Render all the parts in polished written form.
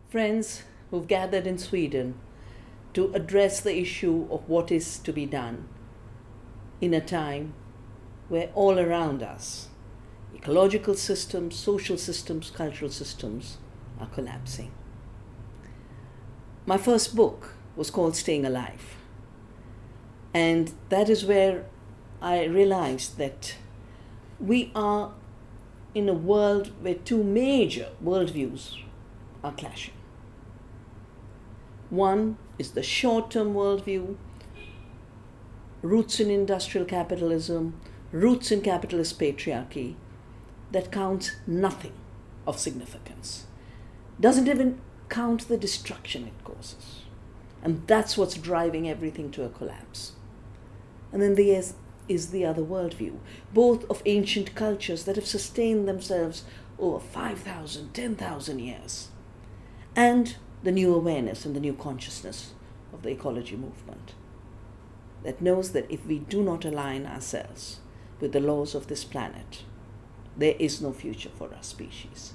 friends who've gathered in Sweden to address the issue of what is to be done in a time where all around us, ecological systems, social systems, cultural systems are collapsing. My first book was called Staying Alive. And that is where I realized that we are in a world where two major worldviews are clashing. One is the short-term worldview, roots in industrial capitalism, roots in capitalist patriarchy, that counts nothing of significance, doesn't even count the destruction it causes. And that's what's driving everything to a collapse. And then there is the other worldview, both of ancient cultures that have sustained themselves over 5,000, 10,000 years, and the new awareness and the new consciousness of the ecology movement that knows that if we do not align ourselves with the laws of this planet, there is no future for our species.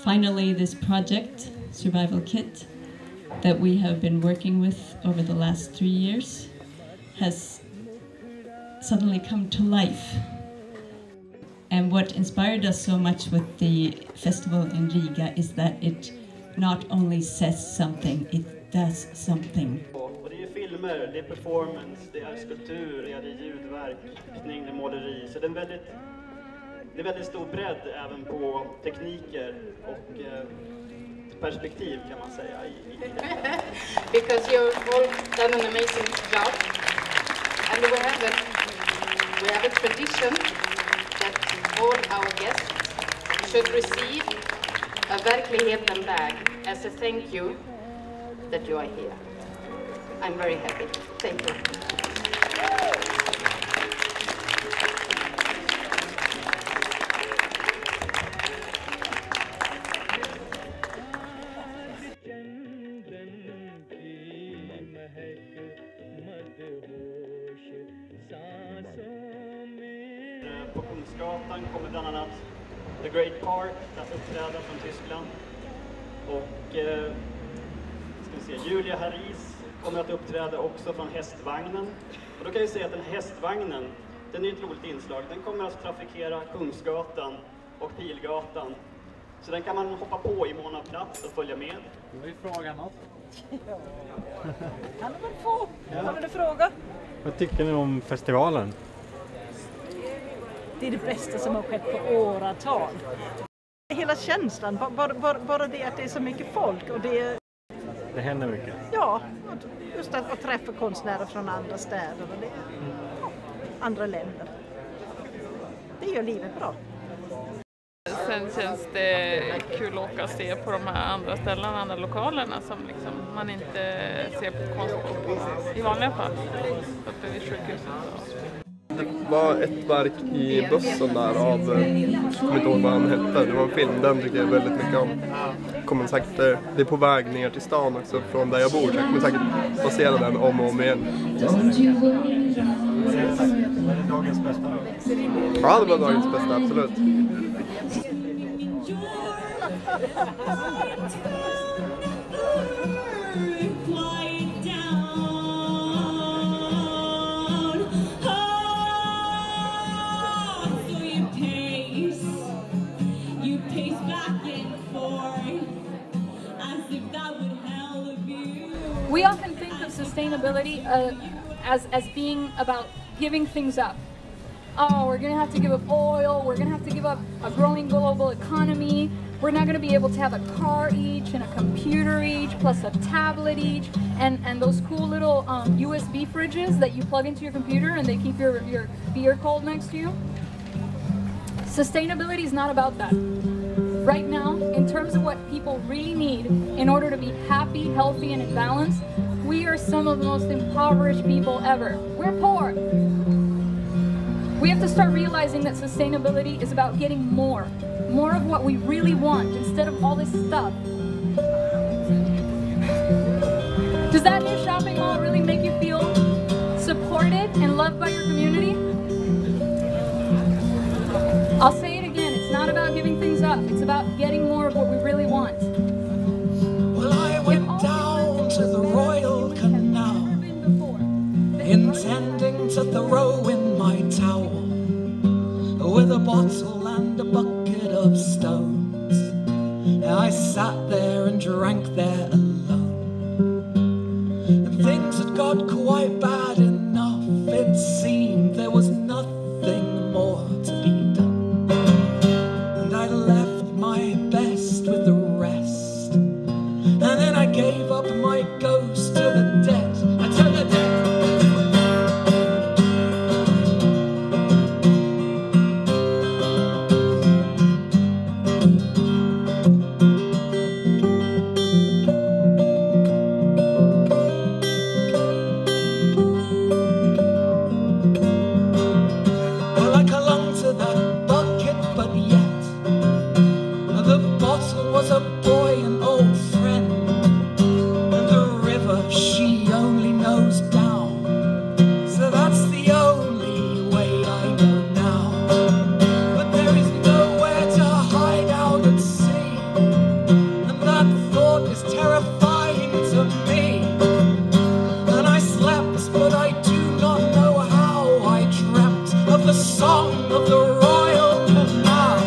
Finally, this project, Survival Kit, that we have been working with over the last 3 years, has suddenly come to life. And what inspired us so much with the festival in Riga is that it not only says something, it does something. Och det är filmer, det är performance, det är skulptur, det är ljudverk, det är måleri. Så det är väldigt stor bredd även på tekniker och perspektiv kan man säga i det. Because you've all done an amazing job, and we have a tradition that all our guests should receive a verkligheten bag as a thank you that you are here. I'm very happy. Thank you. På Kungsgatan kommer bland annat The Great Park att uppträda från Tyskland. Och ska vi se, Julia Harris kommer att uppträda också från Hästvagnen. Och då kan jag säga att den Hästvagnen, den är ett roligt inslag. Den kommer att trafikera Kungsgatan och Pilgatan. Så den kan man hoppa på i mån av plats och följa med. Du vill fråga något? Ja. Kan du väl få? Har du fråga? Vad tycker ni om festivalen? Det är det bästa som har skett på åratal. Hela känslan, bara det att det är så mycket folk och det händer mycket. Ja, just att träffa konstnärer från andra städer och andra länder. Det gör livet bra. Sen känns det kul att åka och se på de här andra ställena, andra lokalerna som liksom man inte ser på konst i vanliga fall uppe vid sjukhuset. Det var ett verk i bussen där av, jag kommer inte ihåg vad han hette, det var en film, den tycker jag väldigt mycket om. Kommer säkert, det är på väg ner till stan också från där jag bor, så jag kommer säkert passera den om och om igen. Var det dagens bästa? Ja, det var dagens bästa, absolut. We often think of sustainability as being about giving things up. Oh, we're going to have to give up oil, we're going to have to give up a growing global economy, we're not going to be able to have a car each and a computer each, plus a tablet each. and those cool little USB fridges that you plug into your computer and they keep your beer cold next to you. Sustainability is not about that. Right now, in terms of what people really need in order to be happy, healthy, and in balance, we are some of the most impoverished people ever. We're poor. We have to start realizing that sustainability is about getting more of what we really want instead of all this stuff. Does that new shopping mall really make you feel supported and loved by your community? I'll say it again, it's not about giving things up, it's about getting more of what we really want. Well, I went down to the Royal Canal, intending to throw in my towel, with a bottle and a bucket of stones. I sat there and drank there alone, and things had got quite bad enough. It seemed there was nothing more to be done. I left my best with the rest, and then I gave up my ghost to the dead, to the dead. Well, I clung to that bucket, but yet the bottle was a boy, an old friend, and the river, she only knows down. So that's the only way I know now. But there is nowhere to hide out at sea, and that thought is terrifying to me. And I slept, but I do not know how. I dreamt of the song of the Royal Canal.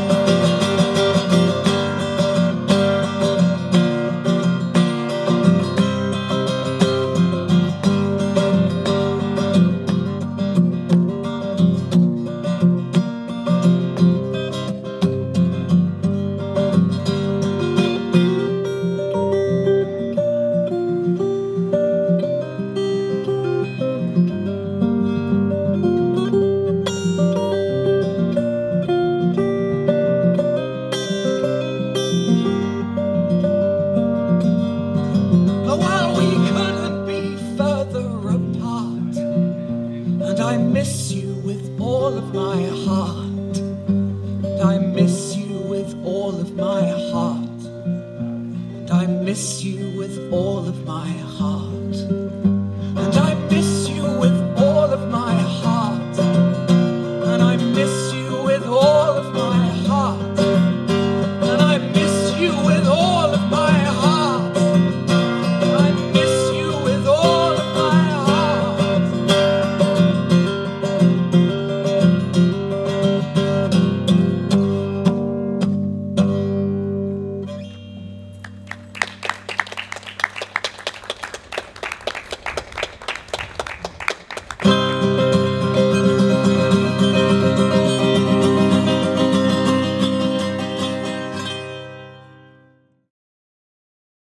Well, we couldn't be further apart, and I miss you with all of my heart. And I miss you with all of my heart. And I miss you with all of my heart. And I miss you with all of my heart. And I miss you with all of my heart. And I miss you with all of my heart. I miss you with all of my heart.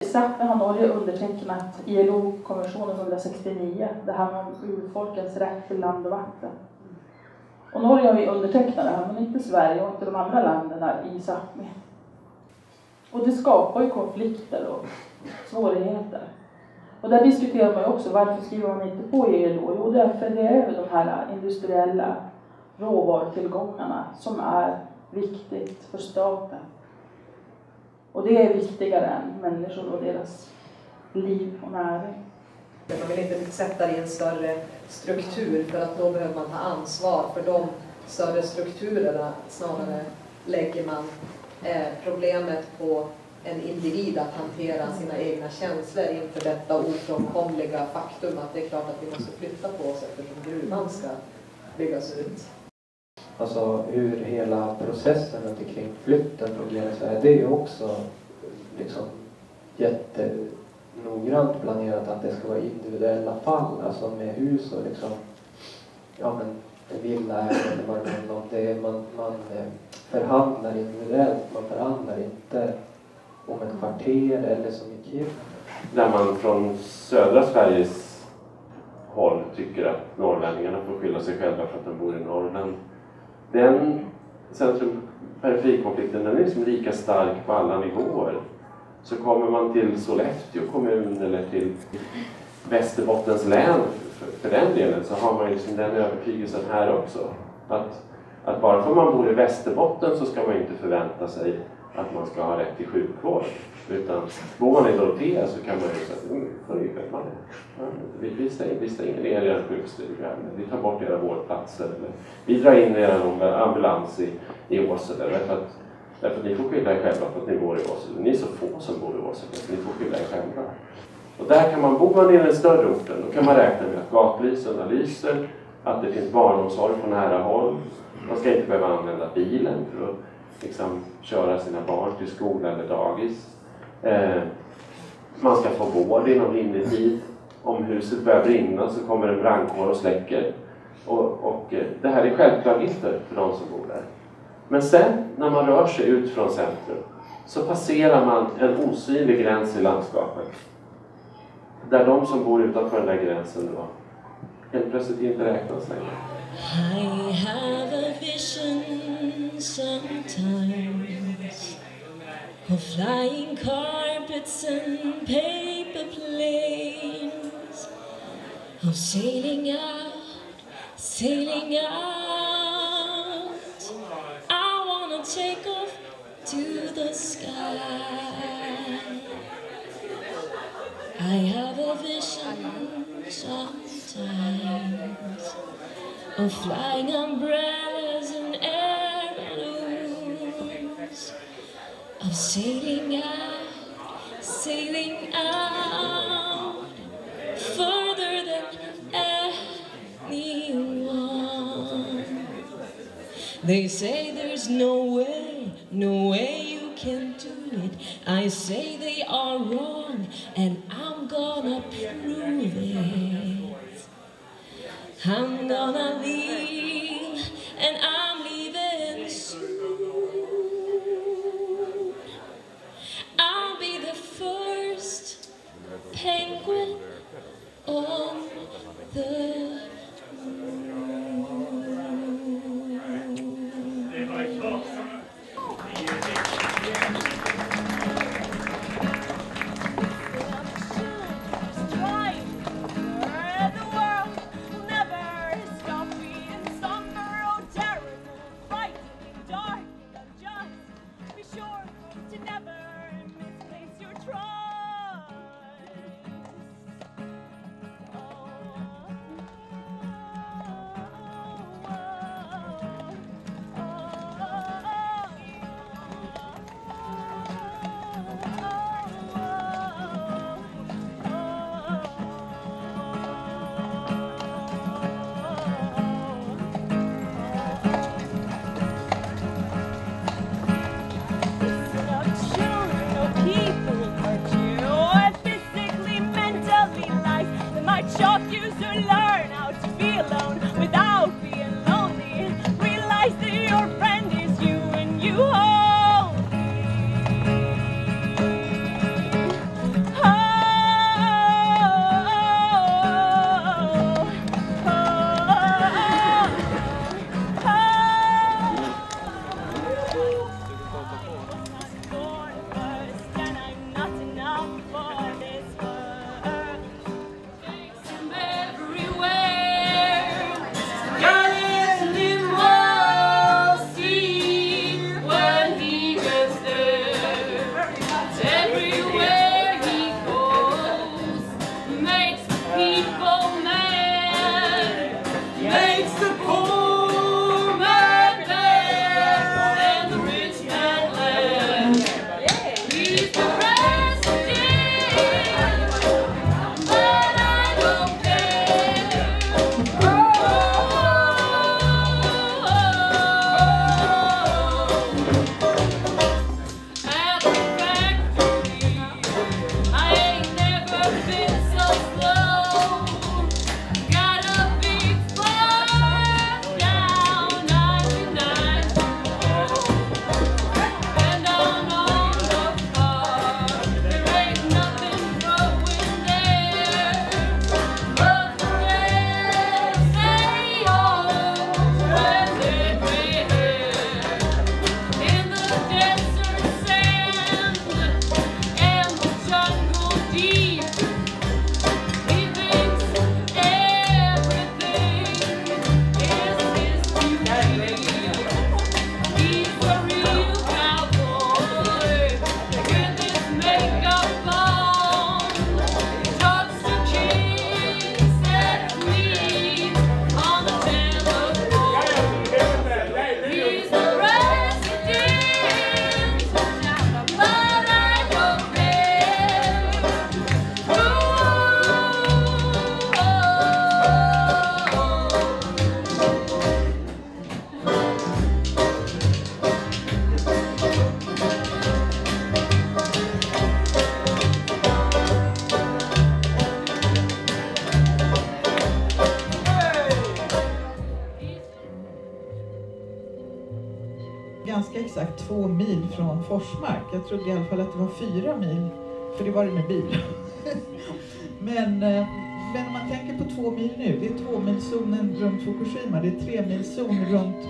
Exakt har Norge undertecknat ILO-konventionen 169. Det handlar om urfolkens rätt till land och vatten. Och Norge har ju undertecknat det här, men inte Sverige och inte de andra länderna i Sápmi. Och det skapar ju konflikter och svårigheter. Och där diskuterar man ju också varför skriver man inte på ILO. Jo, därför det är de här industriella råvarutillgångarna som är viktigt för staten. Och det är viktigare än människor och deras liv och näring. Man vill inte sätta det i en större struktur, för att då behöver man ta ansvar för de större strukturerna. Snarare lägger man problemet på en individ att hantera sina egna känslor inför detta ofrånkomliga faktum att det är klart att vi måste flytta på oss eftersom gruvan ska byggas ut. Alltså hur hela processen kring flytten fungerar så är det ju också liksom jättenoggrant planerat att det ska vara individuella fall, alltså med hus och liksom ja men villa eller vad det handlar om. Det är man förhandlar individuellt, man förhandlar inte om ett kvarter eller som i Kiruna. där man från södra Sveriges håll tycker att norrlänningarna får skylla sig själva för att de bor i Norrland. Den centrum-periferikonflikten, den är liksom lika stark på alla nivåer. Så kommer man till Sollefteå kommun eller till Västerbottens län för den delen, så har man liksom den övertygelsen här också. Att bara för man bor i Västerbotten så ska man inte förvänta sig att man ska ha rätt till sjukvård. Utan bor man i Dorotea så kan man ju säga att vi stänger ner era sjukstuga, vi tar bort era vårdplatser, eller vi drar in er ambulans i Åsele, därför att ni får skylla er själva för att ni bor i Åsele. Ni är så få som bor i Åsele, så ni får skylla er själva. Och där kan man bo i den större orten, då kan man räkna med att gatlysen lyser, att det finns barnomsorg på nära håll. Man ska inte behöva använda bilen för att liksom köra sina barn till skola eller dagis. Man ska få vård inom rimlig tid. Om huset börjar brinna så kommer en brandkår och släcker. Och det här är självklarheter för de som bor där. Men sen när man rör sig ut från centrum så passerar man en osynlig gräns i landskapet. Där de som bor utanför den där gränsen då helt plötsligt inte räknas längre. I have a vision sometimes of flying carpets and paper planes, of sailing out. I wanna take off to the sky. I have a vision sometimes of flying umbrellas and air balloons, of sailing out further than anyone. They say there's no way you can do it. I say they are wrong, and I'm gonna prove it. I'm gonna leave, and I'm leaving soon. I'll be the first penguin on the everywhere. ganska exakt 2 mil från Forsmark. Jag trodde i alla fall att det var 4 mil, för det var det med bil. Men om man tänker på 2 mil nu, det är 2-milszonen runt Fukushima, det är 3-milszon runt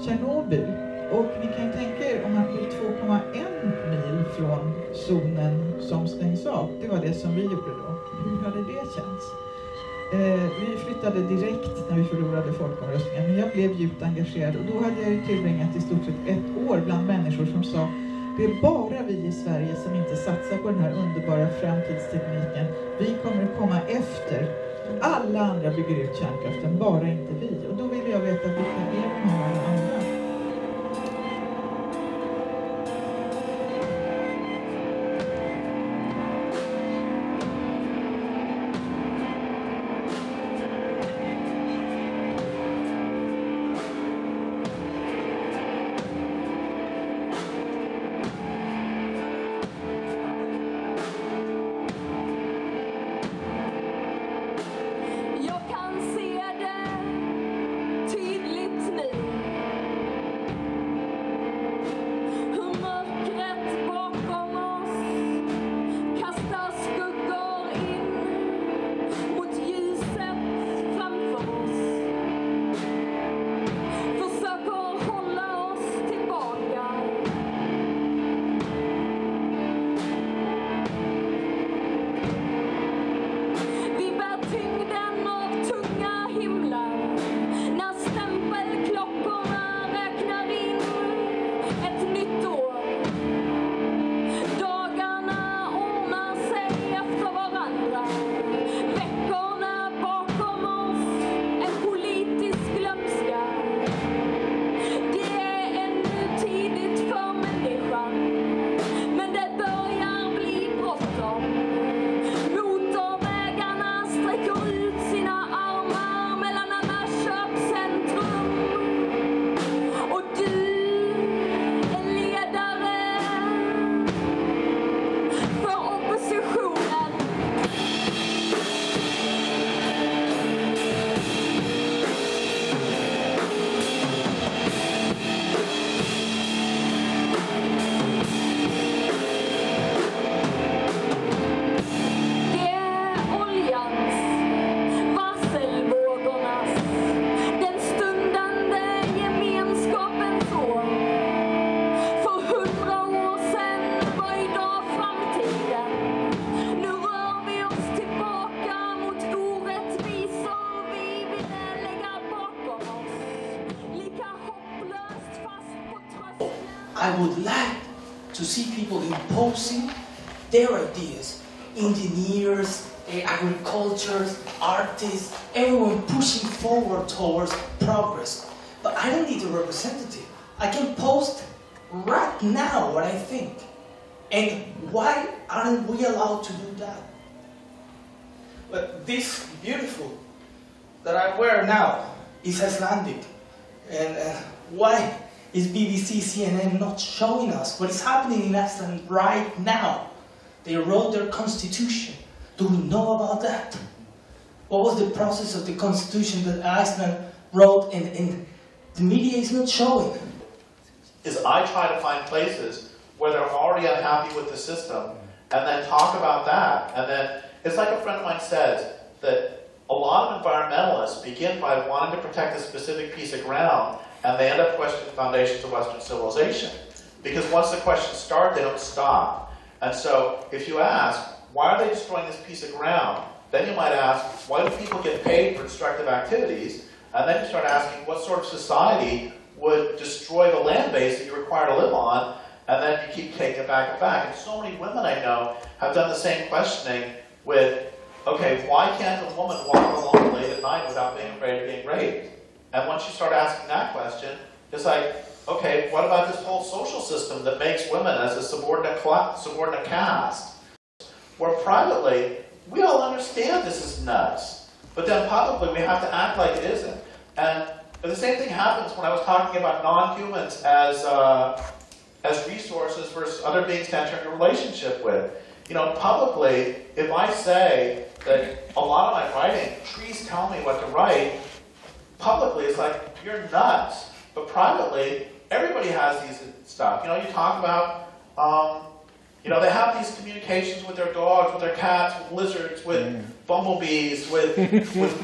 Tjernobyl. Och ni kan tänka er om man blir 2,1 mil från zonen som stängs av. Det var det som vi gjorde då. Hur hade det känts? Vi flyttade direkt när vi förlorade folkomröstningen, men jag blev djupt engagerad och då hade jag ju tillbringat i stort sett 1 år bland människor som sa: det är bara vi i Sverige som inte satsar på den här underbara framtidstekniken. Vi kommer att komma efter. Alla andra bygger ut kärnkraften, bara inte vi. Och då ville jag veta vilka är de här andra. I would like to see people imposing their ideas, engineers, agriculture, artists, everyone pushing forward towards progress. But I don't need a representative. I can post right now what I think. And why aren't we allowed to do that? But this beautiful that I wear now is Icelandic. And why is BBC, CNN not showing us what is happening in Iceland right now? They wrote their constitution. Do we know about that? What was the process of the constitution that Iceland wrote and the media is not showing? Is I try to find places where they're already unhappy with the system and then talk about that. And then it's like a friend of mine says that a lot of environmentalists begin by wanting to protect a specific piece of ground and they end up questioning the foundations of Western civilization. Because once the questions start, they don't stop. And so if you ask, why are they destroying this piece of ground? Then you might ask, why do people get paid for destructive activities? And then you start asking, what sort of society would destroy the land base that you're required to live on? And then you keep taking it back and back. And so many women I know have done the same questioning with, okay, why can't a woman walk alone late at night without being afraid of being raped? And once you start asking that question, it's like, okay, what about this whole social system that makes women as a subordinate caste? Where privately, we all understand this is nuts. But then publicly, we have to act like it isn't. And the same thing happens when I was talking about non-humans as resources versus other beings to enter into a relationship with. You know, publicly, if I say that a lot of my writing, trees tell me what to write, publicly it's like, you're nuts. But privately, everybody has these stuff. You know, you talk about, you know, they have these communications with their dogs, with their cats, with lizards, with bumblebees, with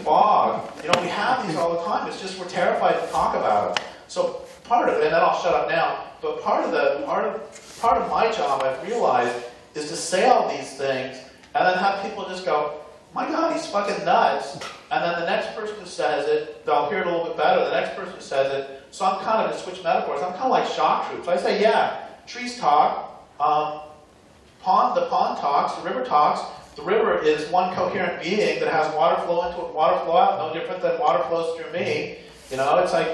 fog. You know, we have these all the time. It's just we're terrified to talk about them. So part of it, and then I'll shut up now. But part of my job, I've realized, is to say all these things and then have people just go, "My God, he's fucking nuts." And then the next person who says it, they'll hear it a little bit better. The next person who says it. So I'm kind of, to switch metaphors, I'm kind of like shock troops. I say, yeah, trees talk, the pond talks, the river talks. The river is one coherent being that has water flow into it, water flow out, no different than water flows through me. You know, it's like,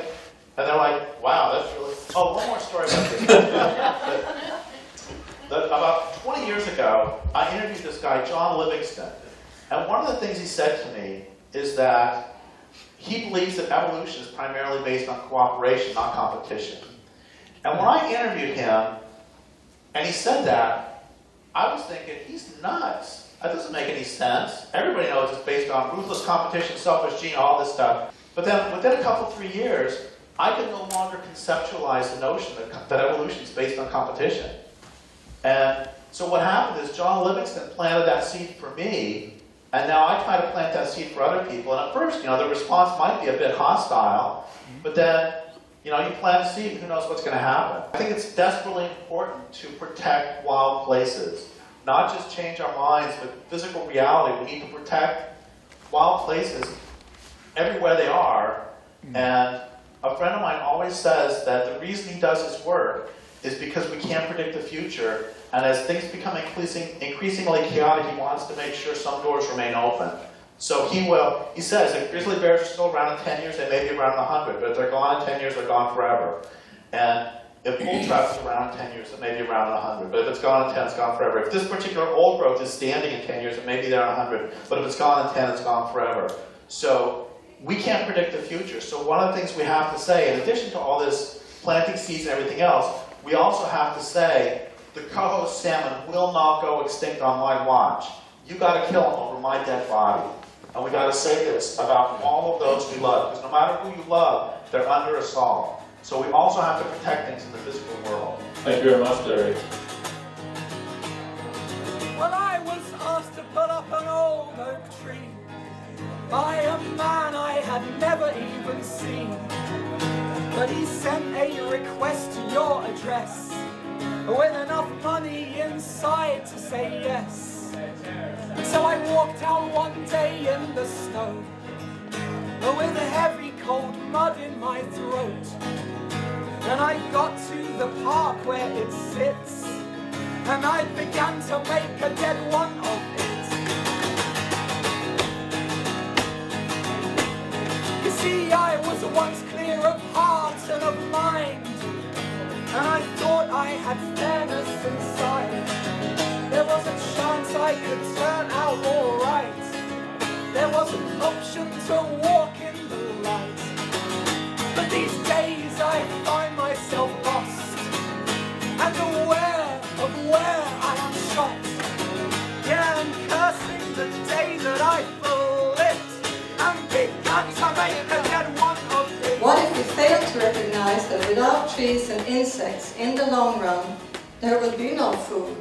and they're like, wow, that's really... Oh, one more story about this. About 20 years ago, I interviewed this guy, John Livingston. And one of the things he said to me is that he believes that evolution is primarily based on cooperation, not competition. And when I interviewed him, and he said that, I was thinking, he's nuts. That doesn't make any sense. Everybody knows it's based on ruthless competition, selfish gene, all this stuff. But then within a couple, 3 years, I could no longer conceptualize the notion that evolution is based on competition. And so what happened is John Livingston planted that seed for me, and now I try to plant that seed for other people. And at first, you know, the response might be a bit hostile, but then, you know, you plant a seed and who knows what's going to happen. I think it's desperately important to protect wild places. Not just change our minds, but physical reality. We need to protect wild places everywhere they are. And a friend of mine always says that the reason he does his work is because we can't predict the future. And as things become increasingly chaotic, he wants to make sure some doors remain open. So he says, if grizzly bears are still around in 10 years, they may be around in 100. But if they're gone in 10 years, they're gone forever. And if bull trout is around in 10 years, it may be around in 100. But if it's gone in 10, it's gone forever. If this particular old growth is standing in 10 years, it may be there in 100. But if it's gone in 10, it's gone forever. So we can't predict the future. So one of the things we have to say, in addition to all this planting seeds and everything else, we also have to say, the coho salmon will not go extinct on my watch. You got to kill them over my dead body. And we got to say this about all of those we love, because no matter who you love, they're under assault. So we also have to protect things in the physical world. Thank you very much, Larry. Well, I was asked to put up an old oak tree by a man I had never even seen. But he sent a request to your address with enough money inside to say yes. So I walked out one day in the snow with a heavy cold mud in my throat. And I got to the park where it sits, and I began to make a dead one of it. You see, I was once clear of heart and of mind, and I thought I had fairness inside. There was a chance I could turn out alright. There was an option to walk in the light. But these days I find myself lost and aware of where I am shot. Yeah, and cursing the day that I flipped and began to make a dead one of it. What if we fail to recognize that without trees and insects, in the long run, there will be no food,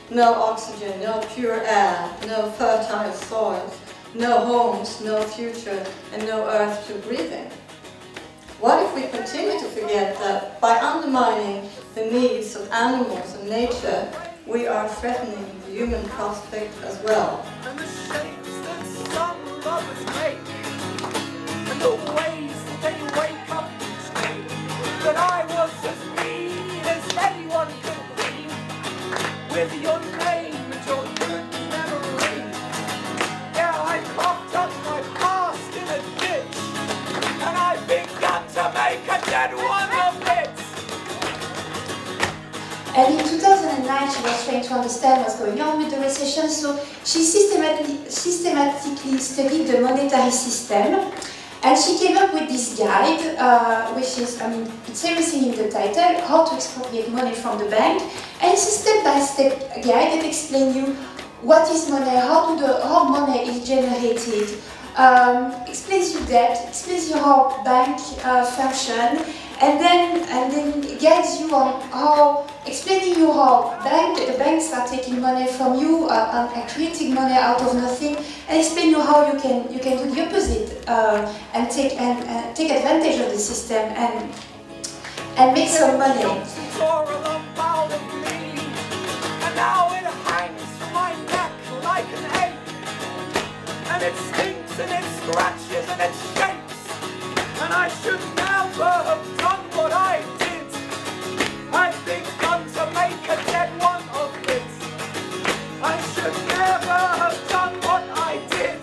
no oxygen, no pure air, no fertile soils, no homes, no future, and no earth to breathe in? What if we continue to forget that by undermining the needs of animals and nature, we are threatening the human prospect as well? And the shapes that some of us make, and the ways that they wake up each day, that I was as mean as anyone could be, with your name and your good memory. Yeah, I coughed up my past in a ditch, and I began to make a dead one of it. And in 2009, she was trying to understand what's going on with the recession, so she systematically studied the monetary system, and she came up with this guide, which is, it's everything in the title, how to expropriate money from the bank, and it's a step-by-step guide that explains you what is money, how money is generated, explains you debt, explains you how bank function, and then guides you on how, explaining you how the banks are taking money from you and creating money out of nothing, and explain you how you can do the opposite and take advantage of the system and make some money. And now it hangs from my neck like an ache, and it stinks and it scratches and it shakes, and I should never have done what I did. I'd begun to make a dead one of it. I should never have done what I did.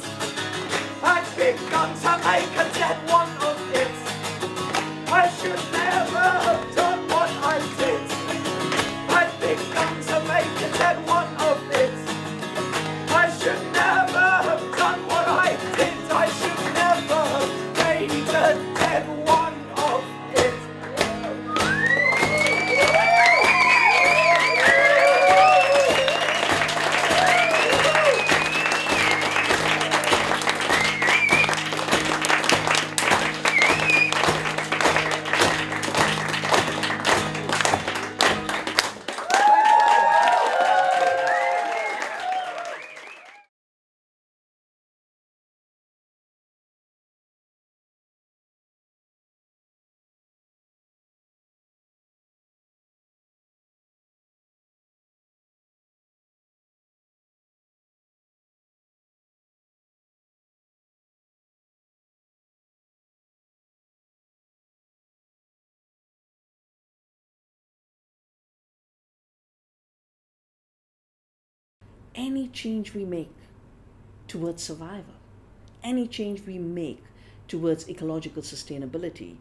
I'd begun to make a dead one of it. I should never have done what I did. I'd begun to make a dead one of it. I should never have done what I did. I should never have made a dead one of it. Any change we make towards survival, any change we make towards ecological sustainability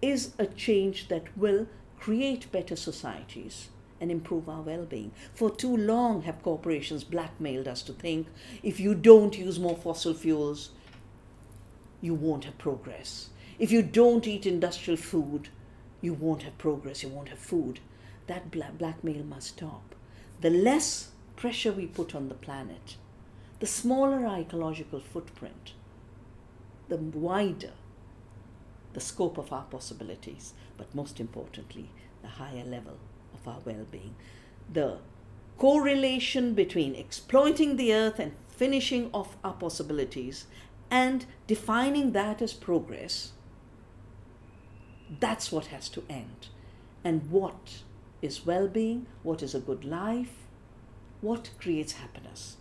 is a change that will create better societies and improve our well-being. For too long have corporations blackmailed us to think if you don't use more fossil fuels, you won't have progress. If you don't eat industrial food, you won't have progress, you won't have food. That blackmail must stop. The less pressure we put on the planet, the smaller our ecological footprint, the wider the scope of our possibilities, but most importantly, the higher level of our well-being. The correlation between exploiting the earth and finishing off our possibilities and defining that as progress, that's what has to end. And what is well-being, what is a good life, what creates happiness,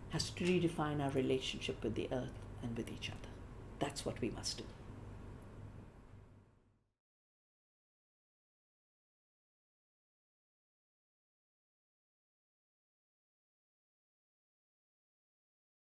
has to redefine our relationship with the earth and with each other. That's what we must do.